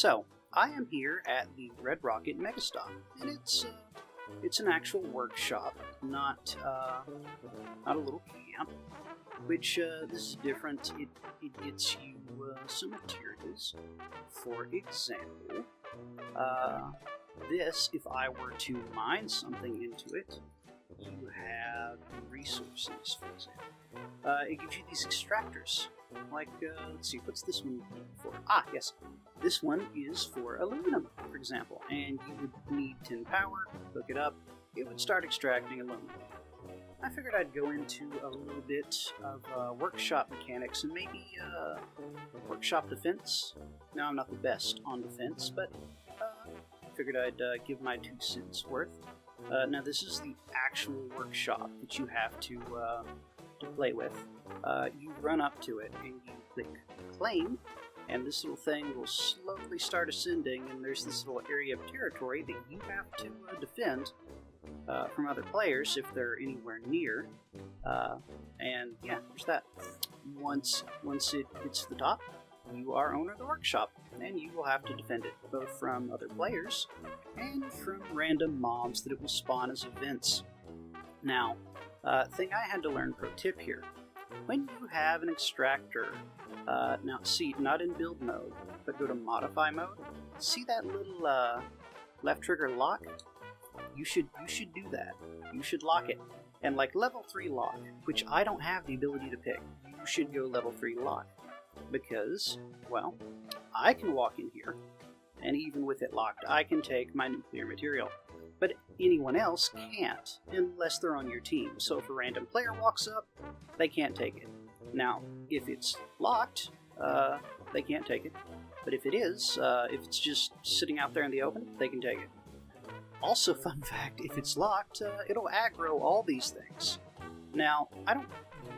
So, I am here at the Red Rocket Megastop, and it's an actual workshop, not a little camp. Which this is different. It gets you some materials. For example, this, if I were to mine something into it, you have resources, for example. It gives you these extractors. Like, let's see, what's this one for? Ah, yes. This one is for aluminum, for example. And you would need tin power, hook it up, it would start extracting aluminum. I figured I'd go into a little bit of workshop mechanics and maybe workshop defense. Now, I'm not the best on defense, but I figured I'd give my 2 cents worth. Now, this is the actual workshop that you have to play with. You run up to it and you click claim, and this little thing will slowly start ascending, and there's this little area of territory that you have to defend from other players if they're anywhere near. And yeah, there's that. Once it gets to the top, you are owner of the workshop, and you will have to defend it, both from other players and from random mobs that it will spawn as events. Now, thing I had to learn, pro tip here, when you have an extractor, now see, not in build mode, but go to modify mode, see that little left trigger lock? You should do that. You should lock it. And like level 3 lock, which I don't have the ability to pick, you should go level 3 lock. Because, well, I can walk in here, and even with it locked, I can take my nuclear material. But anyone else can't, unless they're on your team. So if a random player walks up, they can't take it. Now, if it's locked, they can't take it. But if it is, if it's just sitting out there in the open, they can take it. Also, fun fact, if it's locked, it'll aggro all these things. Now, I don't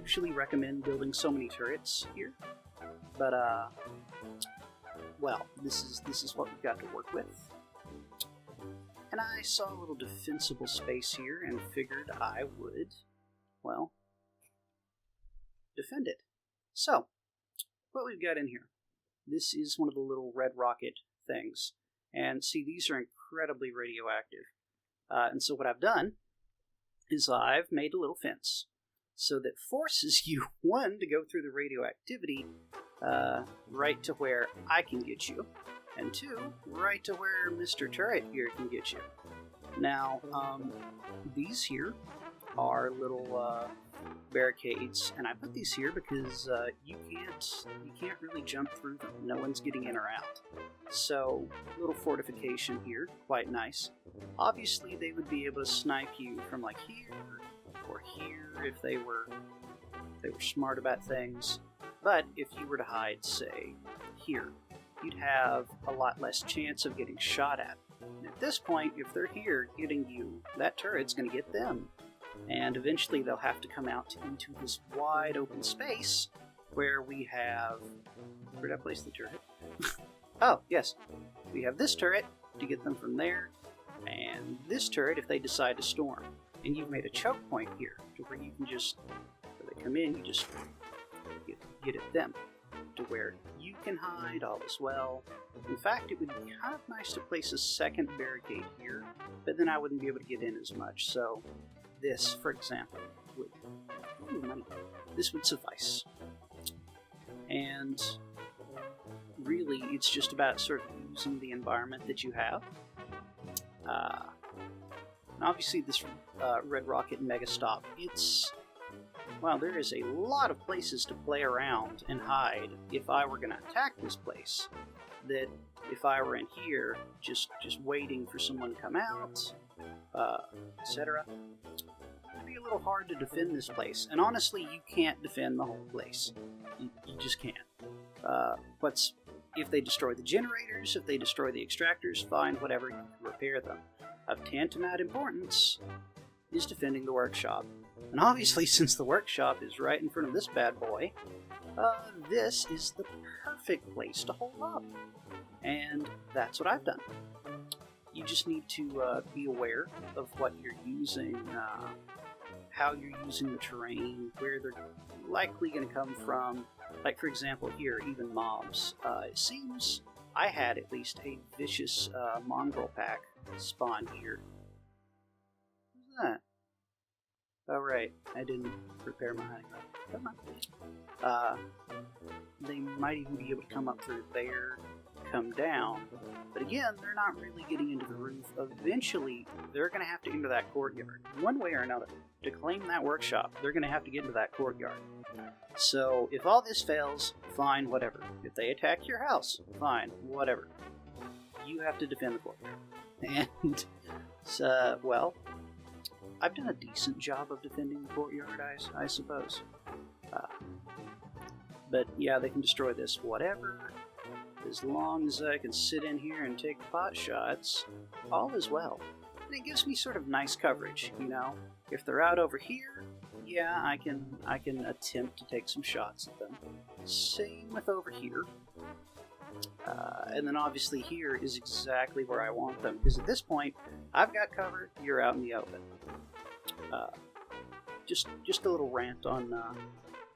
usually recommend building so many turrets here, but, well, this is what we've got to work with. And I saw a little defensible space here and figured I would, well, defend it. So, what we've got in here. This is one of the little red rocket things. And see, these are incredibly radioactive. And so what I've done is I've made a little fence so that forces you, one, to go through the radioactivity right to where I can get you, and two, right to where Mr. Turret here can get you. Now, these here are little barricades, and I put these here because you can't really jump through them. No one's getting in or out. So, little fortification here, quite nice. Obviously, they would be able to snipe you from like here or here if they were smart about things. But if you were to hide, say, here, you'd have a lot less chance of getting shot at. And at this point, if they're here getting you, that turret's going to get them. And eventually they'll have to come out into this wide open space where we have... Where did I place the turret? Oh, yes. We have this turret to get them from there, and this turret if they decide to storm. And you've made a choke point here to where you can just... When they come in, you just get at them. To where you can hide all as well. In fact, it would be kind of nice to place a second barricade here, but then I wouldn't be able to get in as much, so... This, for example, this would suffice. And really, it's just about sort of using the environment that you have. And obviously, this Red Rocket Megastop, well, there is a lot of places to play around and hide if I were going to attack this place. That if I were in here, just waiting for someone to come out, etc. It'd be a little hard to defend this place, and honestly, you can't defend the whole place. You just can't. If they destroy the generators, if they destroy the extractors, fine, whatever, you can repair them. Of tantamount importance is defending the workshop. And obviously, since the workshop is right in front of this bad boy, this is the perfect place to hold up. And that's what I've done. You just need to be aware of what you're using, how you're using the terrain, where they're likely going to come from. Like, for example, here, even mobs. It seems I had at least a vicious mongrel pack spawn here. What's that? Oh right, I didn't prepare my hiding spot. Come on. They might even be able to come up through there, come down, but again, they're not really getting into the roof. Eventually, they're going to have to enter that courtyard, one way or another. To claim that workshop, they're going to have to get into that courtyard. So, if all this fails, fine, whatever. If they attack your house, fine, whatever. You have to defend the courtyard. And, well, I've done a decent job of defending the courtyard, I suppose. But yeah, they can destroy this, whatever. As long as I can sit in here and take pot shots, all is well. And it gives me sort of nice coverage, you know? If they're out over here, yeah, I can attempt to take some shots at them. Same with over here. And then obviously here is exactly where I want them, because at this point, I've got cover, you're out in the open. Just a little rant on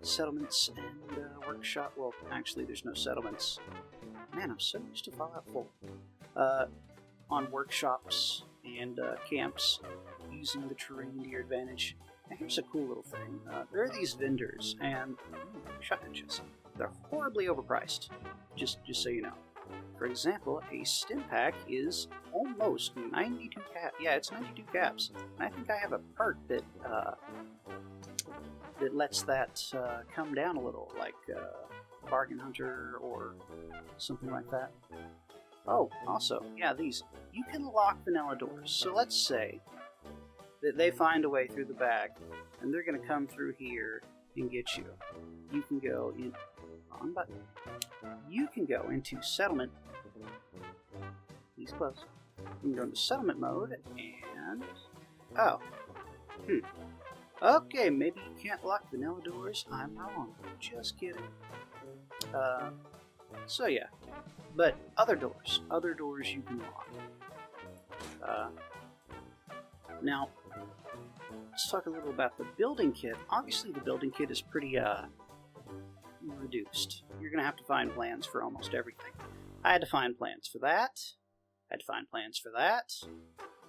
settlements and workshop. Well, actually, there's no settlements. Man, I'm so used to Fallout 4. On workshops and camps, using the terrain to your advantage. And here's a cool little thing. There are these vendors, and shotguns. They're horribly overpriced. Just so you know. For example, a stim pack is almost 92 caps. Yeah, it's 92 caps. And I think I have a perk that that lets that come down a little, like Bargain Hunter or something like that. Oh, also, yeah, these. You can lock vanilla doors. So let's say that they find a way through the back, and they're going to come through here and get you. You can go in. Wrong button. You can go into settlement. He's close. You can go into settlement mode, and oh, okay, maybe you can't lock vanilla doors. I'm wrong. Just kidding. So yeah, but other doors you can lock. Now, let's talk a little about the building kit. Obviously, the building kit is pretty reduced. You're gonna have to find plans for almost everything. I had to find plans for that. I had to find plans for that.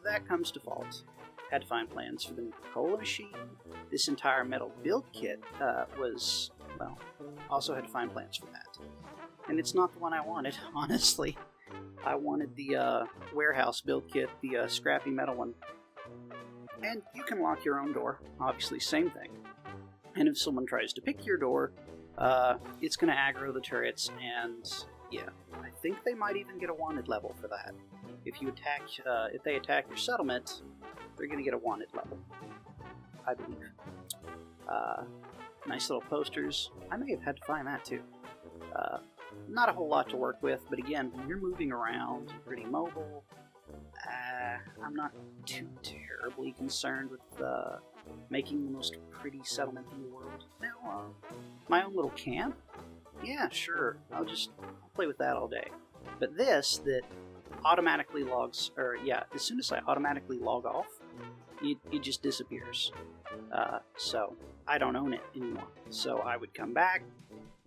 That comes default. Had to find plans for the new cola machine. This entire metal build kit was, well, also had to find plans for that. And it's not the one I wanted, honestly. I wanted the warehouse build kit, the scrappy metal one. And you can lock your own door, obviously, same thing. And if someone tries to pick your door, it's going to aggro the turrets, and yeah, I think they might even get a wanted level for that. If they attack your settlement, they're going to get a wanted level, I believe. Nice little posters. I may have had to find that too. Not a whole lot to work with, but again, when you're moving around, you're pretty mobile. I'm not too terribly concerned with making the most pretty settlement in the world. Now, my own little camp? Yeah, sure. I'll play with that all day. But this, that automatically logs, or yeah, as soon as I automatically log off, it just disappears. So I don't own it anymore. So I would come back,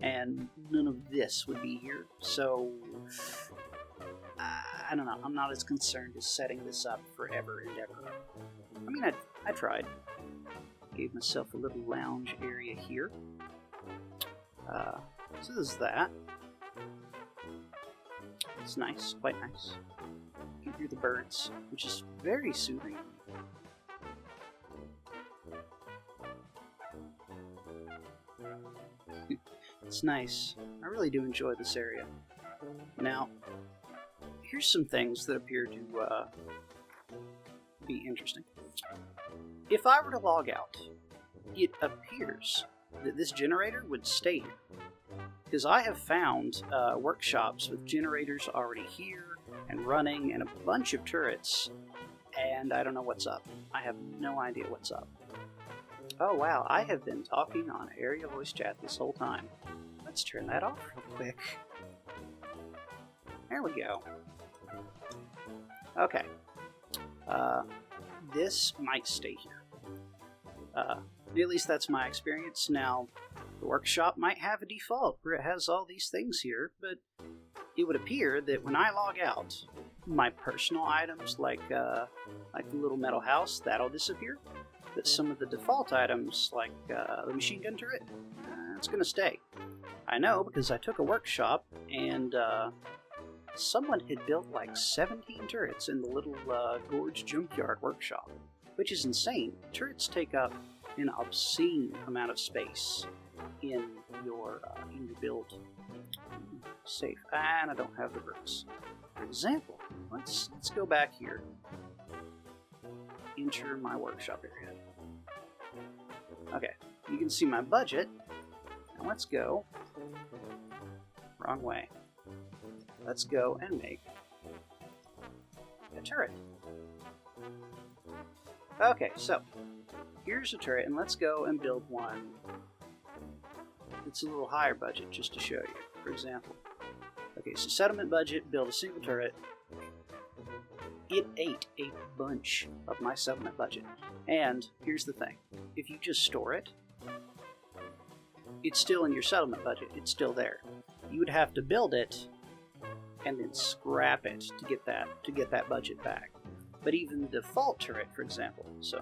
and none of this would be here. So I don't know. I'm not as concerned as setting this up forever and ever. I mean, I tried. Gave myself a little lounge area here. So this is that. It's nice, quite nice. You can hear the birds, which is very soothing. It's nice. I really do enjoy this area. Now, here's some things that appear to be interesting. If I were to log out, it appears that this generator would stay here. Because I have found workshops with generators already here and running and a bunch of turrets, and I don't know what's up. I have no idea what's up. Oh wow, I have been talking on area voice chat this whole time. Let's turn that off real quick. There we go. Okay. This might stay here. At least that's my experience. Now, the workshop might have a default where it has all these things here, but it would appear that when I log out, my personal items like the little metal house, that'll disappear. But some of the default items like the machine gun turret, it's going to stay. I know because I took a workshop and someone had built like 17 turrets in the little Gorge Junkyard workshop, which is insane. Turrets take up an obscene amount of space in your build. Safe, and I don't have the bricks. For example, let's go back here. Enter my workshop area. Okay, you can see my budget. Now let's go. Wrong way. Let's go and make a turret. Okay, so here's a turret, and let's go and build one. It's a little higher budget, just to show you. For example, okay, so settlement budget, build a single turret. It ate a bunch of my settlement budget. And here's the thing, if you just store it, it's still in your settlement budget, it's still there. You would have to build it and then scrap it to get that budget back. But even the default turret, for example, so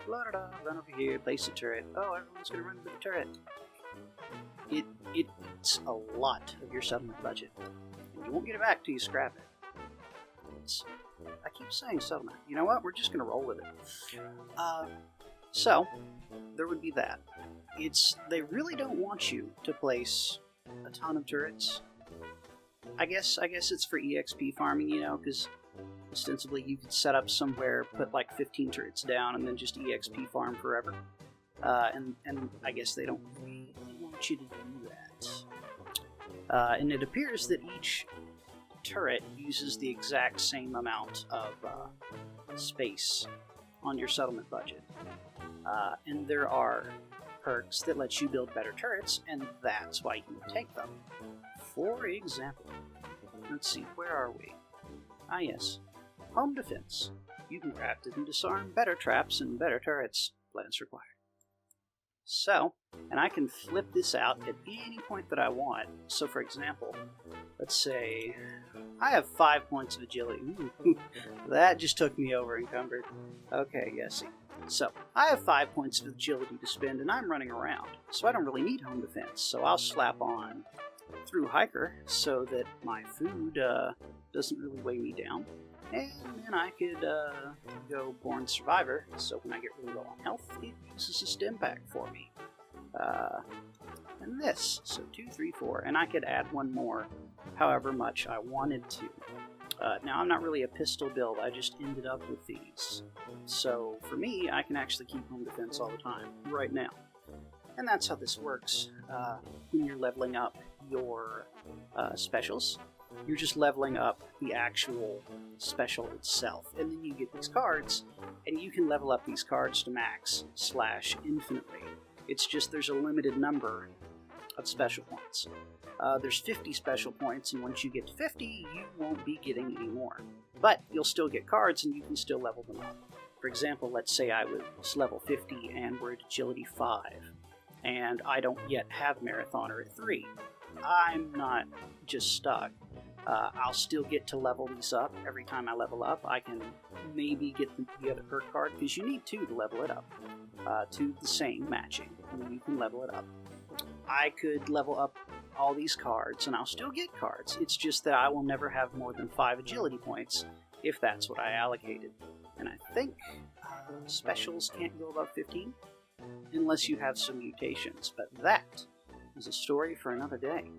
run over here, place a turret. Oh, everyone's gonna run into the turret. It eats a lot of your settlement budget, and you won't get it back till you scrap it. I keep saying settlement. You know what? We're just gonna roll with it. So there would be that. They really don't want you to place a ton of turrets. I guess it's for EXP farming, you know, because ostensibly you could set up somewhere, put like 15 turrets down, and then just EXP farm forever. And I guess they don't really want you to do that. And it appears that each turret uses the exact same amount of space on your settlement budget. And there are perks that let you build better turrets, and that's why you take them. For example, let's see, where are we? Ah yes, home defense. You can craft and disarm better traps and better turrets. Plans required. So, and I can flip this out at any point that I want. So for example, let's say I have 5 points of agility. Ooh, that just took me over encumbered. Okay, yes. So, I have 5 points of agility to spend and I'm running around. So I don't really need home defense. So I'll slap on through hiker so that my food doesn't really weigh me down. And then I could go born survivor, so when I get really low on health, it uses a stim pack for me. And this, so 2, 3, 4, and I could add one more however much I wanted to. Now I'm not really a pistol build, I just ended up with these. So for me, I can actually keep home defense all the time, right now. And that's how this works. When you're leveling up your specials, you're just leveling up the actual special itself. And then you get these cards, and you can level up these cards to max / infinitely. It's just there's a limited number of special points. There's 50 special points, and once you get to 50, you won't be getting any more. But you'll still get cards, and you can still level them up. For example, let's say I was level 50 and we're at agility 5, and I don't yet have Marathoner at 3. I'm not just stuck. I'll still get to level these up. Every time I level up, I can maybe get the other perk card, because you need 2 to level it up. 2 the same, matching, and then you can level it up. I could level up all these cards, and I'll still get cards. It's just that I will never have more than 5 agility points, if that's what I allocated. And I think specials can't go above 15, unless you have some mutations, but that is a story for another day.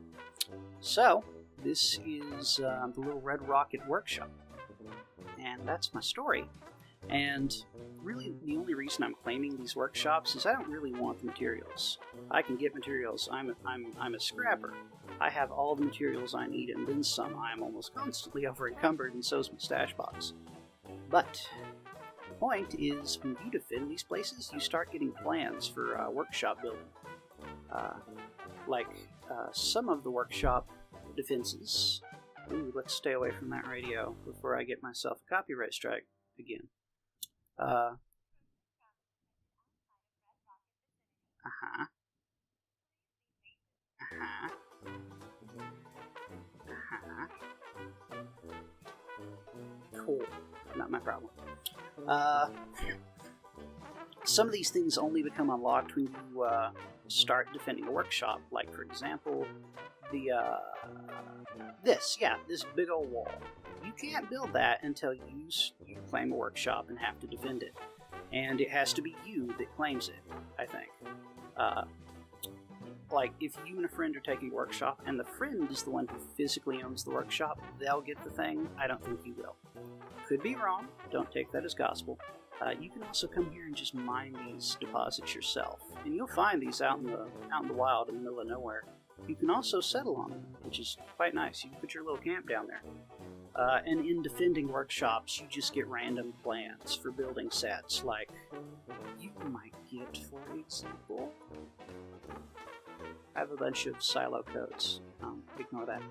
So, this is the Little Red Rocket Workshop, and that's my story. And really, the only reason I'm claiming these workshops is I don't really want the materials. I can get materials. I'm a scrapper. I have all the materials I need, and then some. I'm almost constantly over encumbered, and so's my stash box. But the point is, when you defend these places, you start getting plans for workshop building. Some of the workshop defenses. Ooh, let's stay away from that radio before I get myself a copyright strike again. cool. Not my problem. Some of these things only become unlocked when you start defending a workshop. Like, for example, this big old wall. You can't build that until you claim a workshop and have to defend it. And it has to be you that claims it, I think. Like, if you and a friend are taking a workshop and the friend is the one who physically owns the workshop, they'll get the thing. I don't think you will. Could be wrong. Don't take that as gospel. You can also come here and just mine these deposits yourself. And you'll find these out in the wild in the middle of nowhere. You can also settle on them, which is quite nice. You can put your little camp down there. And in defending workshops, you just get random plans for building sets. Like, you might get, for example... I have a bunch of silo codes. Ignore that.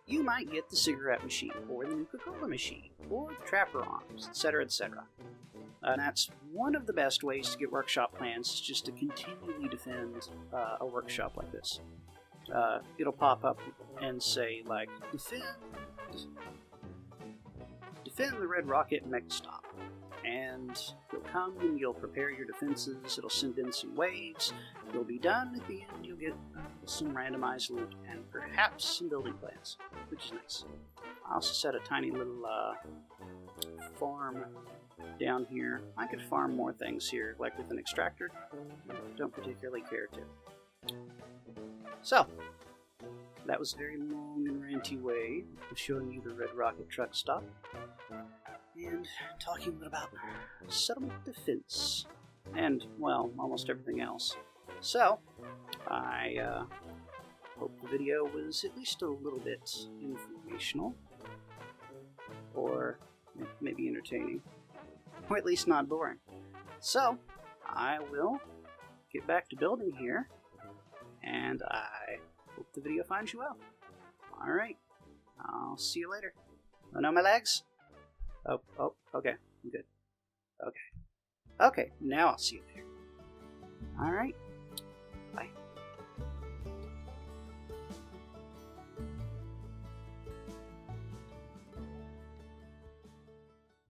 You might get the cigarette machine, or the Nuka-Cola machine, or the trapper arms, etc., etc. And that's one of the best ways to get workshop plans, is just to continually defend a workshop like this. It'll pop up and say, like, defend the Red Rocket Mech Stop. And you'll come and you'll prepare your defenses, it'll send in some waves, you'll be done, at the end you'll get some randomized loot and perhaps some building plans, which is nice. I also set a tiny little farm down here. I could farm more things here, like with an extractor. Don't particularly care to. So, that was a very long and ranty way of showing you the Red Rocket truck stop. And talking a bit about settlement defense, and, well, almost everything else. So, I hope the video was at least a little bit informational, or maybe entertaining, or at least not boring. So, I will get back to building here, and I hope the video finds you well. Alright, I'll see you later. Oh no, my legs? Oh, okay, I'm good. Okay, now I'll see you later. Alright, bye.